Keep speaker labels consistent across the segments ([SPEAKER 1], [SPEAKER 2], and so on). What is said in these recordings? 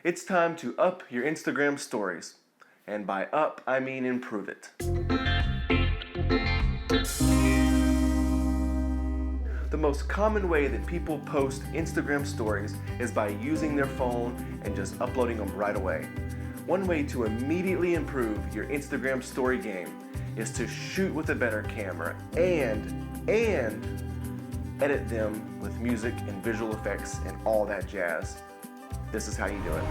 [SPEAKER 1] It's time to up your Instagram stories. And by up, I mean improve it. The most common way that people post Instagram stories is by using their phone and just uploading them right away. One way to immediately improve your Instagram story game is to shoot with a better camera and edit them with music and visual effects and all that jazz. This is how you do it.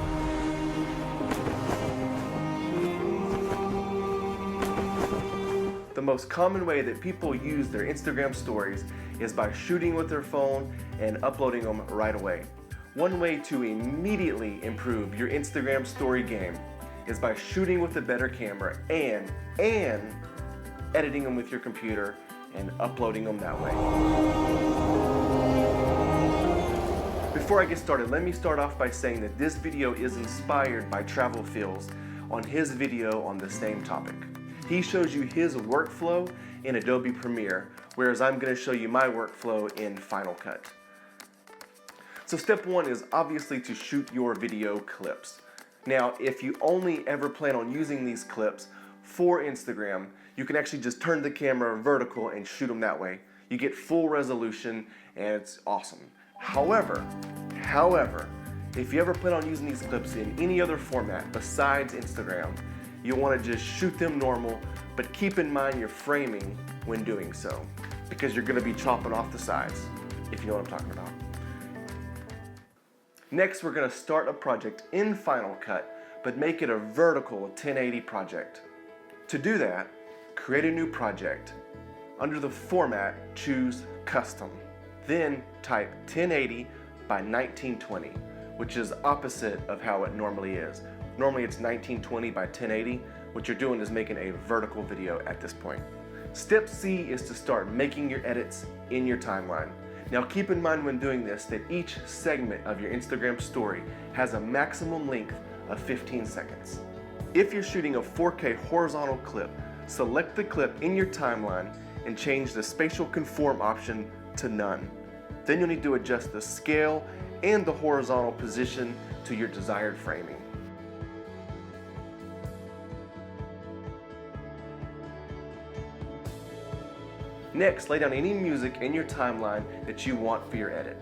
[SPEAKER 1] The most common way that people use their Instagram stories is by shooting with their phone and uploading them right away. One way to immediately improve your Instagram story game is by shooting with a better camera and editing them with your computer and uploading them that way. Before I get started, let me start off by saying that this video is inspired by Travel Feels on his video on the same topic. He shows you his workflow in Adobe Premiere, whereas I'm going to show you my workflow in Final Cut. So step one is obviously to shoot your video clips. Now, if you only ever plan on using these clips for Instagram, you can actually just turn the camera vertical and shoot them that way. You get full resolution and it's awesome. However, if you ever plan on using these clips in any other format besides Instagram, you want to just shoot them normal, but keep in mind your framing when doing so, because you're going to be chopping off the sides, if you know what I'm talking about. Next, we're going to start a project in Final Cut, but make it a vertical 1080 project. To do that, create a new project. Under the format, choose Custom. Then type 1080 by 1920, which is opposite of how it normally is. Normally it's 1920 by 1080. What you're doing is making a vertical video at this point. Step C is to start making your edits in your timeline. Now keep in mind when doing this that each segment of your Instagram story has a maximum length of 15 seconds. If you're shooting a 4K horizontal clip, select the clip in your timeline and change the spatial conform option to none. Then you'll need to adjust the scale and the horizontal position to your desired framing. Next, lay down any music in your timeline that you want for your edit.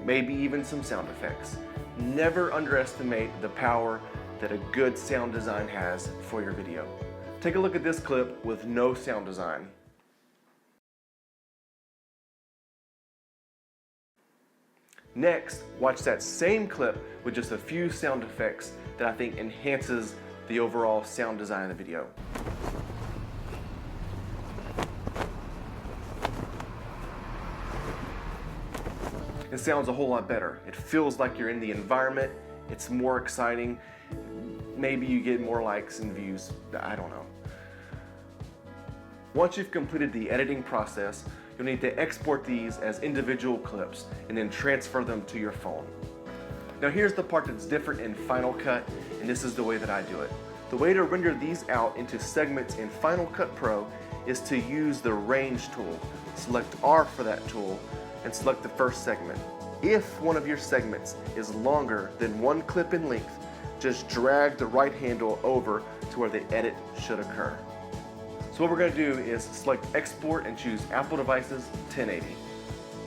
[SPEAKER 1] Maybe even some sound effects. Never underestimate the power that a good sound design has for your video. Take a look at this clip with no sound design. Next, watch that same clip with just a few sound effects that I think enhances the overall sound design of the video. It sounds a whole lot better. It feels like you're in the environment. It's more exciting. Maybe you get more likes and views. I don't know. Once you've completed the editing process, you'll need to export these as individual clips and then transfer them to your phone. Now here's the part that's different in Final Cut, and this is the way that I do it. The way to render these out into segments in Final Cut Pro is to use the range tool. Select R for that tool and select the first segment. If one of your segments is longer than one clip in length, just drag the right handle over to where the edit should occur. So what we're going to do is select Export and choose Apple Devices 1080.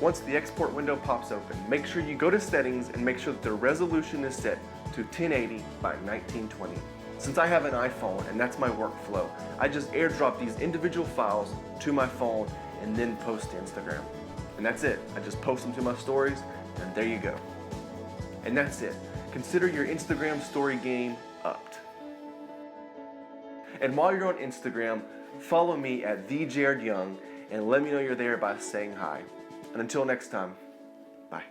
[SPEAKER 1] Once the export window pops open, make sure you go to Settings and make sure that the resolution is set to 1080 by 1920. Since I have an iPhone and that's my workflow, I just airdrop these individual files to my phone and then post to Instagram. And that's it. I just post them to my stories and there you go. And that's it. Consider your Instagram story game upped. And while you're on Instagram, follow me at TheJaredYoung and let me know you're there by saying hi. And until next time, bye.